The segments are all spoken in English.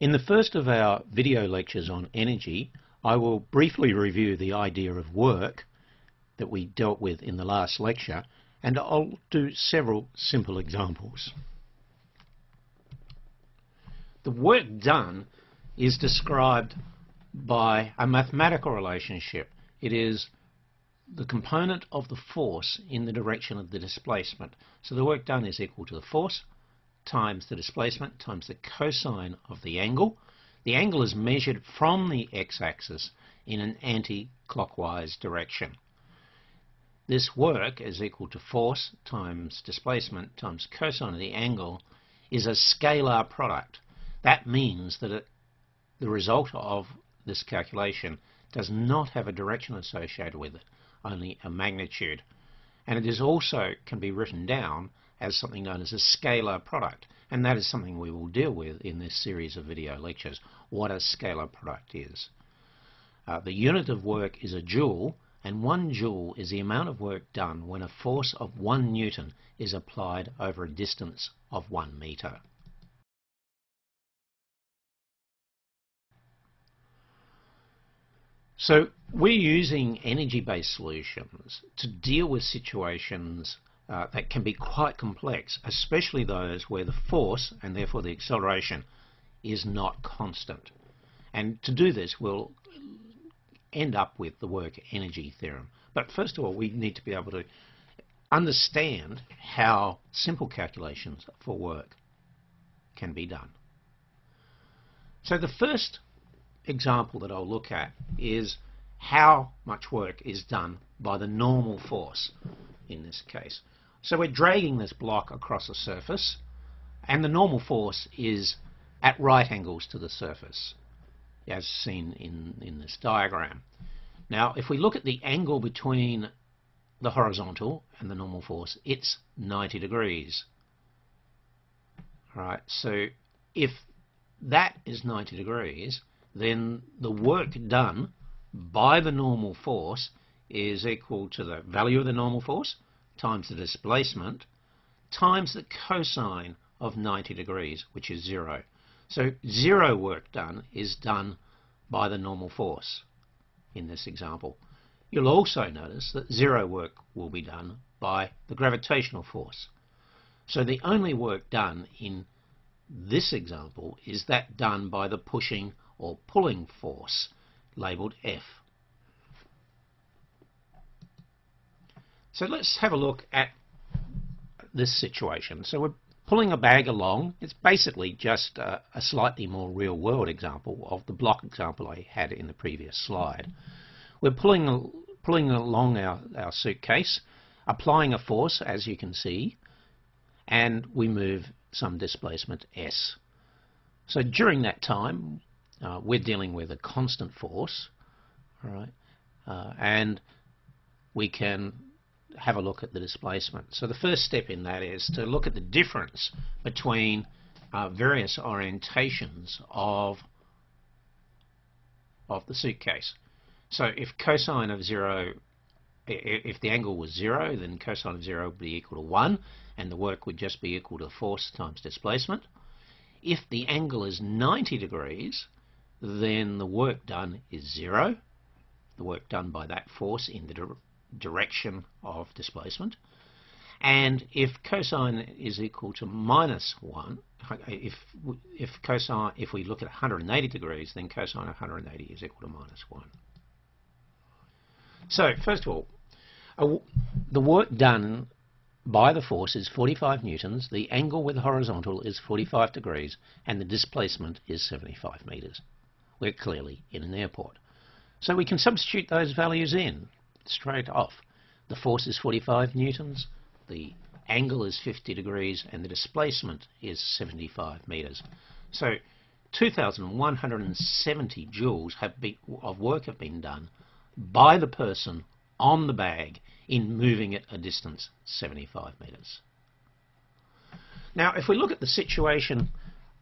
In the first of our video lectures on energy, I will briefly review the idea of work that we dealt with in the last lecture, and I'll do several simple examples. The work done is described by a mathematical relationship. It is the component of the force in the direction of the displacement. So the work done is equal to the force times the displacement times the cosine of the angle. The angle is measured from the x-axis in an anti-clockwise direction. This work is equal to force times displacement times cosine of the angle is a scalar product. That means that the result of this calculation does not have a direction associated with it, only a magnitude. And it is also can be written down as something known as a scalar product, and that is something we will deal with in this series of video lectures, what a scalar product is. The unit of work is a joule, and 1 joule is the amount of work done when a force of 1 Newton is applied over a distance of 1 metre. So we're using energy-based solutions to deal with situations that can be quite complex, especially those where the force, and therefore the acceleration, is not constant. And to do this, we'll end up with the work-energy theorem. But first of all, we need to be able to understand how simple calculations for work can be done. So the first example that I'll look at is how much work is done by the normal force in this case. So we're dragging this block across a surface, and the normal force is at right angles to the surface, as seen in this diagram. Now, if we look at the angle between the horizontal and the normal force, it's 90 degrees. All right, so if that is 90 degrees, then the work done by the normal force is equal to the value of the normal force times the displacement times the cosine of 90 degrees, which is 0. So 0 work done is done by the normal force in this example. You'll also notice that 0 work will be done by the gravitational force. So the only work done in this example is that done by the pushing or pulling force, labelled F. So let's have a look at this situation. So we're pulling a bag along. It's basically just a slightly more real-world example of the block example I had in the previous slide. We're pulling along our suitcase, applying a force, as you can see, and we move some displacement S. So during that time, we're dealing with a constant force, all right, and we can have a look at the displacement. So the first step in that is to look at the difference between various orientations of the suitcase. So if cosine of 0, if the angle was 0, then cosine of 0 would be equal to 1, and the work would just be equal to force times displacement. If the angle is 90 degrees, then the work done is 0, the work done by that force in the direction of displacement. And if cosine is equal to minus 1, if we look at 180 degrees, then cosine of 180 is equal to minus 1. So first of all, the work done by the force is 45 newtons, the angle with the horizontal is 45 degrees, and the displacement is 75 meters. We're clearly in an airport. So we can substitute those values in straight off. The force is 45 newtons, the angle is 50 degrees, and the displacement is 75 meters. So 2,170 joules of work have been done by the person on the bag in moving it a distance 75 meters. Now, if we look at the situation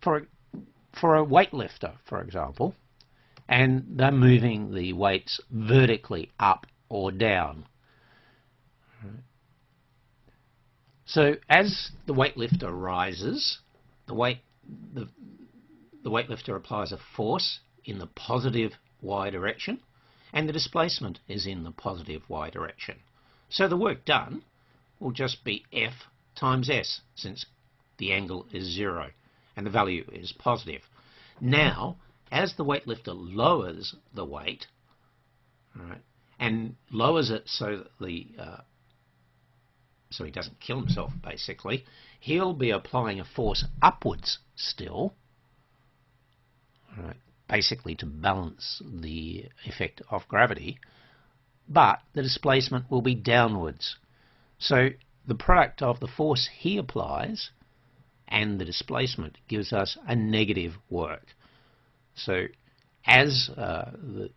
for a weightlifter, for example, and they're moving the weights vertically up or down. So as the weightlifter rises, the the weightlifter applies a force in the positive y direction, and the displacement is in the positive y direction. So the work done will just be F times S, since the angle is 0 and the value is positive. Now, as the weightlifter lowers the weight, right, and lowers it so that so he doesn't kill himself, basically, he'll be applying a force upwards still, right, basically to balance the effect of gravity, but the displacement will be downwards. So the product of the force he applies and the displacement gives us a negative work. So as the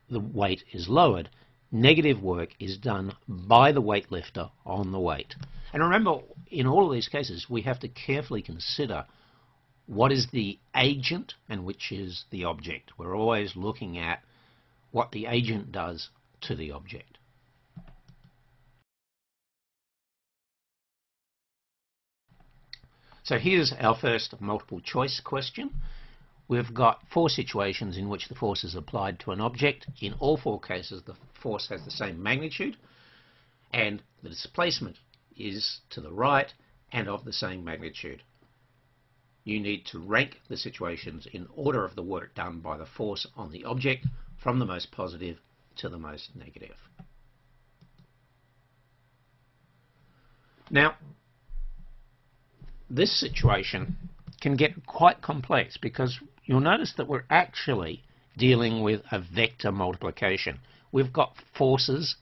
weight is lowered, negative work is done by the weightlifter on the weight. And remember, in all of these cases, we have to carefully consider what is the agent and which is the object. We're always looking at what the agent does to the object. So here's our first multiple choice question. We've got 4 situations in which the force is applied to an object. In all 4 cases, the force has the same magnitude, and the displacement is to the right and of the same magnitude. You need to rank the situations in order of the work done by the force on the object from the most positive to the most negative. Now, this situation can get quite complex because you'll notice that we're actually dealing with a vector multiplication. We've got forces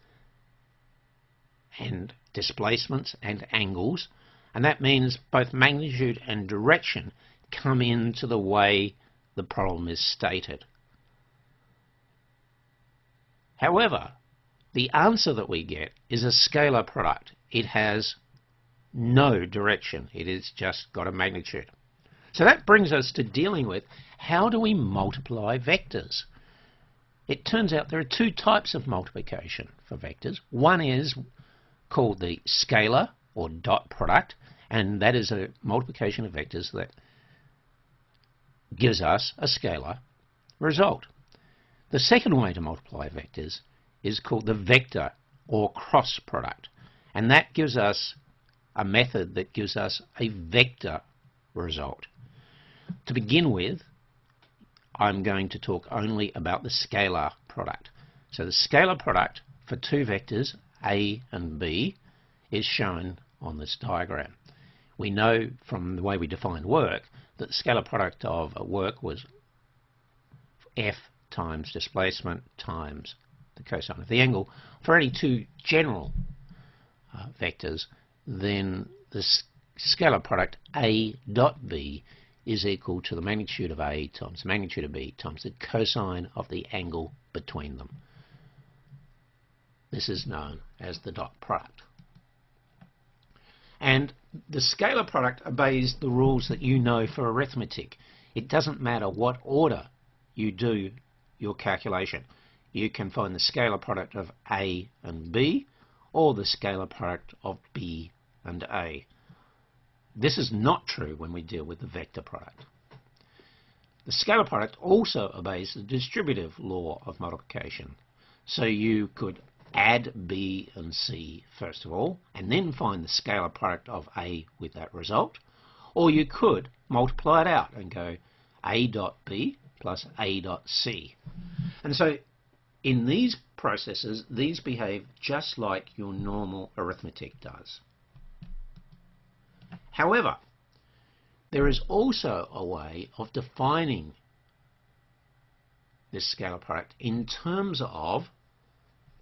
and displacements and angles, and that means both magnitude and direction come into the way the problem is stated. However, the answer that we get is a scalar product. It has no direction. It has just got a magnitude. So that brings us to dealing with how do we multiply vectors. It turns out there are 2 types of multiplication for vectors. One is called the scalar or dot product, and that is a multiplication of vectors that gives us a scalar result. The second way to multiply vectors is called the vector or cross product, and that gives us a method that gives us a vector result. To begin with, I'm going to talk only about the scalar product. So the scalar product for 2 vectors, A and B, is shown on this diagram. We know from the way we defined work that the scalar product of a work was F times displacement times the cosine of the angle. For any 2 general vectors, then the scalar product A dot B is equal to the magnitude of A times the magnitude of B times the cosine of the angle between them. This is known as the dot product. And the scalar product obeys the rules that you know for arithmetic. It doesn't matter what order you do your calculation. You can find the scalar product of A and B or the scalar product of B and A. This is not true when we deal with the vector product. The scalar product also obeys the distributive law of multiplication. So you could add B and C first of all, and then find the scalar product of A with that result. Or you could multiply it out and go A dot B plus A dot C. And so in these processes, these behave just like your normal arithmetic does. However, there is also a way of defining this scalar product in terms of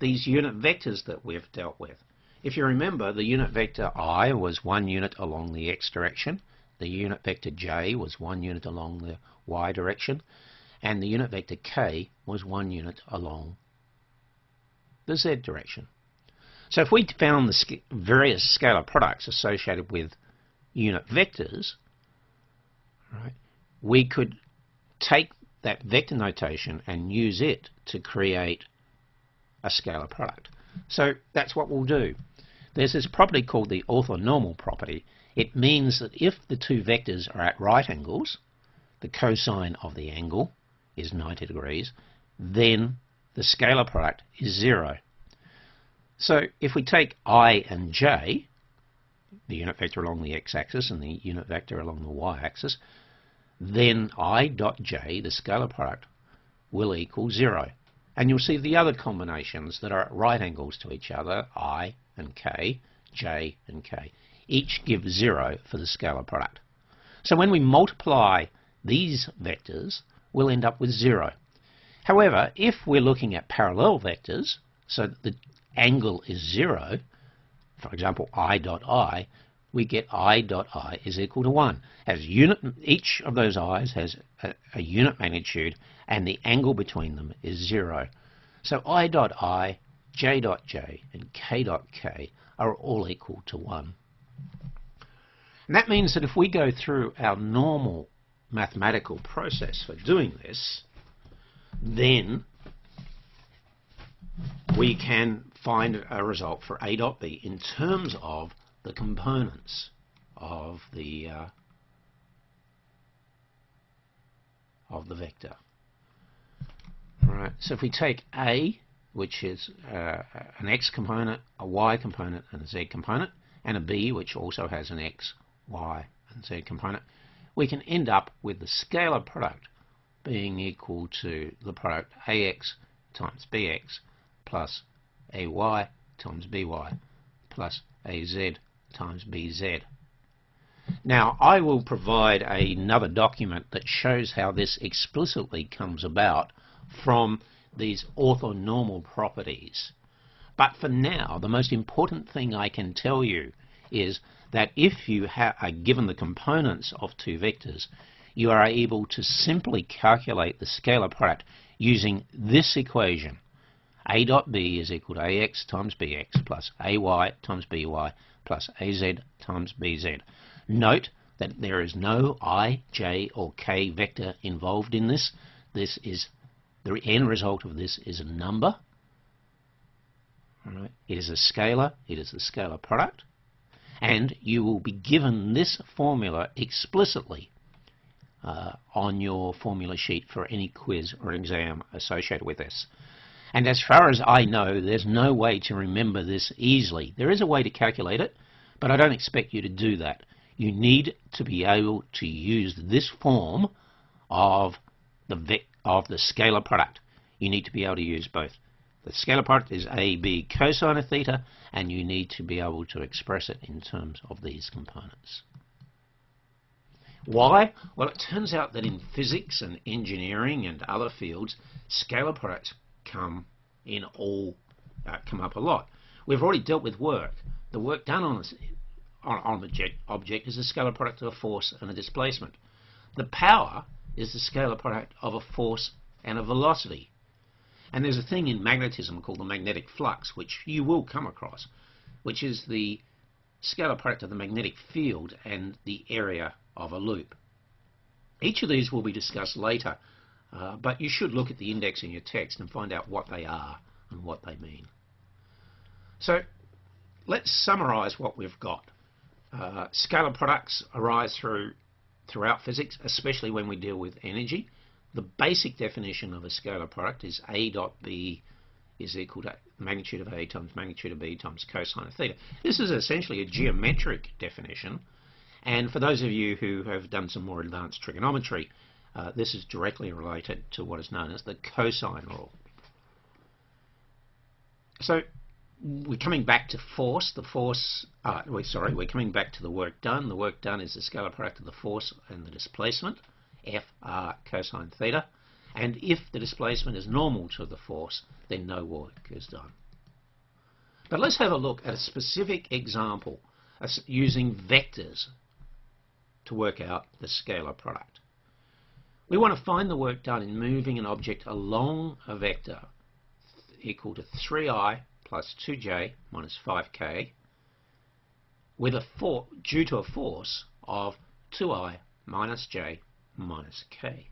these unit vectors that we've dealt with. If you remember, the unit vector I was 1 unit along the x direction, the unit vector j was 1 unit along the y direction, and the unit vector k was 1 unit along the z direction. So if we found the various scalar products associated with unit vectors, right, we could take that vector notation and use it to create a scalar product. So that's what we'll do. There's this property called the orthonormal property. It means that if the 2 vectors are at right angles, the cosine of the angle is 90 degrees, then the scalar product is 0. So if we take I and j, the unit vector along the x-axis and the unit vector along the y-axis, then I dot j, the scalar product, will equal 0. And you'll see the other combinations that are at right angles to each other, I and k, j and k, each give 0 for the scalar product. So when we multiply these vectors, we'll end up with 0. However, if we're looking at parallel vectors, so that the angle is 0, for example I dot I, we get I dot I is equal to 1. As each of those i's has a unit magnitude and the angle between them is 0. So I dot I, j dot j and k dot k are all equal to 1. And that means that if we go through our normal mathematical process for doing this, then we can find a result for A dot B in terms of the components of the vector. Alright, so if we take A, which is an x component, a y component and a z component, and a B, which also has an x, y and z component, we can end up with the scalar product being equal to the product AX times BX plus AY times BY plus AZ times BZ. Now, I will provide another document that shows how this explicitly comes about from these orthonormal properties. But for now, the most important thing I can tell you is that if you are given the components of two vectors, you are able to simply calculate the scalar product using this equation. A dot B is equal to AX times BX plus AY times BY plus AZ times BZ. Note that there is no I, J or K vector involved in this. This is the end result of this is a number. Alright. It is a scalar, it is the scalar product, and you will be given this formula explicitly on your formula sheet for any quiz or exam associated with this. And as far as I know, there's no way to remember this easily. There is a way to calculate it, but I don't expect you to do that. You need to be able to use this form of the scalar product. You need to be able to use both. The scalar product is AB cosine of theta, and you need to be able to express it in terms of these components. Why? Well, it turns out that in physics and engineering and other fields, scalar products come up a lot. We've already dealt with work. The work done on the object is the scalar product of a force and a displacement. The power is the scalar product of a force and a velocity. And there's a thing in magnetism called the magnetic flux, which you will come across, which is the scalar product of the magnetic field and the area of a loop. Each of these will be discussed later, but you should look at the index in your text and find out what they are and what they mean. So let's summarize what we've got. Scalar products arise throughout physics, especially when we deal with energy. The basic definition of a scalar product is A dot B is equal to magnitude of A times magnitude of B times cosine of theta. This is essentially a geometric definition, and for those of you who have done some more advanced trigonometry, this is directly related to what is known as the cosine rule. So we're coming back to force. We're coming back to the work done. The work done is the scalar product of the force and the displacement, F R cosine theta. And if the displacement is normal to the force, then no work is done. But let's have a look at a specific example using vectors to work out the scalar product. We want to find the work done in moving an object along a vector equal to 3i plus 2j minus 5k with due to a force of 2i minus j minus k.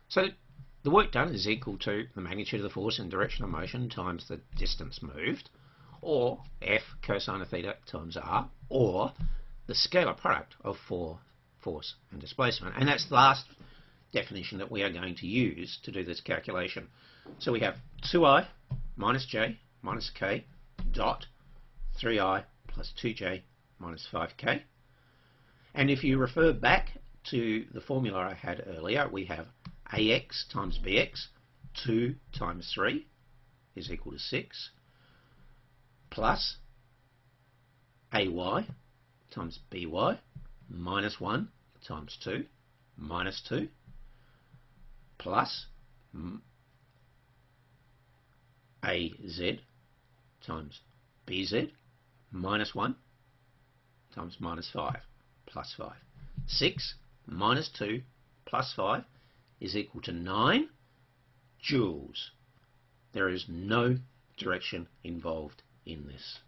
So the work done is equal to the magnitude of the force and direction of motion times the distance moved, or F cosine of theta times r, or the scalar product of 4 force and displacement. And that's the last definition that we are going to use to do this calculation. So we have 2I minus j minus k dot 3I plus 2j minus 5k. And if you refer back to the formula I had earlier, we have ax times bx, 2 times 3 is equal to 6, plus ay times by minus 1 times 2 minus 2, plus az times bz minus 1 times minus 5 plus 5. 6 minus 2 plus 5 is equal to 9 joules. There is no direction involved in this.